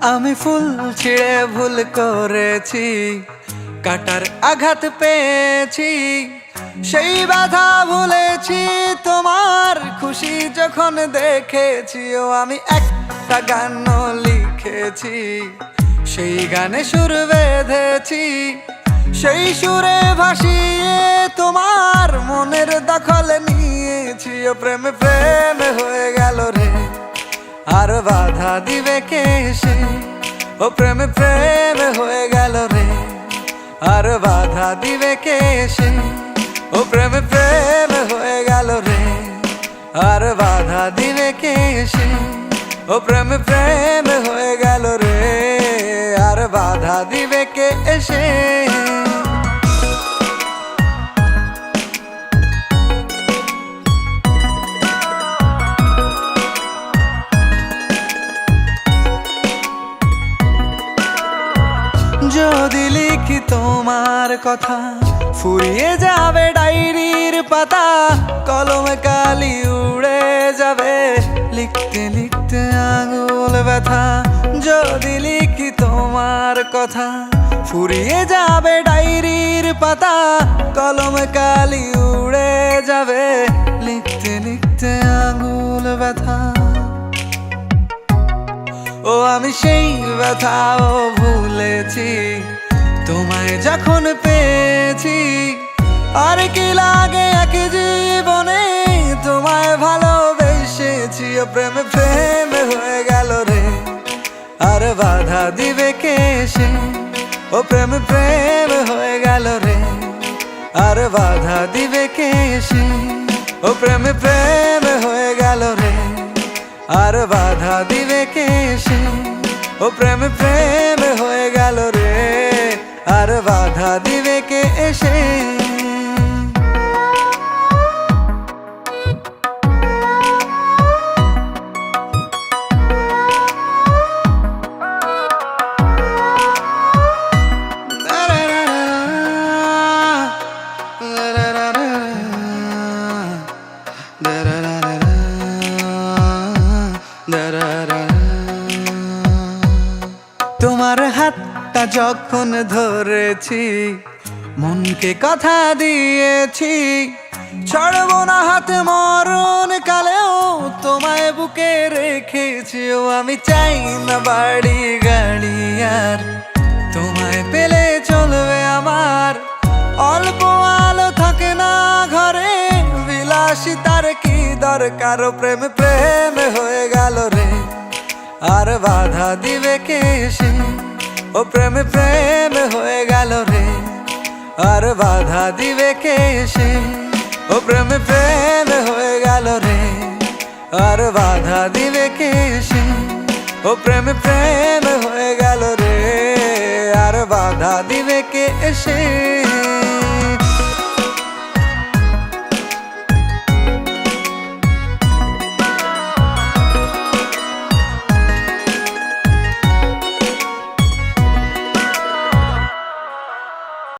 আমি ফুল ছিঁড়ে ভুল করেছি, কাটার আঘাত পেয়েছি, সেই ব্যথা ভুলেছি তোমার খুশি যখন দেখেছি। ও আমি একটা গান লিখেছি, সেই গানে সুর বেঁধেছি, সেই সুরে ভাসিয়ে তোমার মনের দখল নিয়েছি। ও প্রেমে প্রেমে হয়ে গেল রে, আর বাধা দিবে কে সে? ও প্রেমে প্রেমে হয়ে গেল রে, আর বাধা দিবে কে সে? ও প্রেমে প্রেমে হয়ে গেল রে, আর বাধা দিবে কে সে? ও প্রেমে প্রেমে হয়ে গেল রে, আর বাধা দিবে কে এসে? যদি লিখি তোমার কথা, ফুরিয়ে যাবে ডায়েরির পাতা, কলমে কালি উড়ে যাবে, লিখতে লিখতে আঙুল ব্যথা। যদি লিখি তোমার কথা, ফুরিয়ে যাবে ডায়েরির পাতা, কলমে কালি উড়ে যাবে, লিখতে লিখতে আঙুল ব্যথা। ও আমি সেই ব্যথাও ভুলেছি, তোমায় যখন পেয়েছি। আর কি লাগে এক জীবনে, তোমায় ভালোবেসেছি। ও প্রেমে প্রেমে হয়ে গেল রে, আর বাধা দিবে কে সে? ও প্রেমে প্রেমে হয়ে গেল রে, আর বাধা দিবে কে সে? ও প্রেমে প্রেমে হয়ে গেল রে, আর বাধা দিবে কে সে? ও প্রেমে প্রেমে হয়ে গেল রে, আর বাধা দিবে কে এসে? তোমার হাতটা যখন ধরেছি, মনকে কথা দিয়েছি, ছাড়বো না হাত মরণ কালেও, তোমায় বুকে রেখেছি। ও আমি চাই না বাড়ি গাড়ি আর, তোমায় পেলে চলবে আমার। অল্প আলো থাকে না ঘরে, বিলাসিতার কি দরকার? ও প্রেমে প্রেমে হয়ে গেল রে, আর বাধা দিবে কে সে? ও প্রেমে প্রেমে হয়ে গেল রে, আর বাধা দিবে কে সে? ও প্রেমে প্রেমে হয়ে গেল রে, আর বাধা দিবে কে সে? ও প্রেমে প্রেমে হয়ে গেল রে, আর বাধা দিবে কে এসে?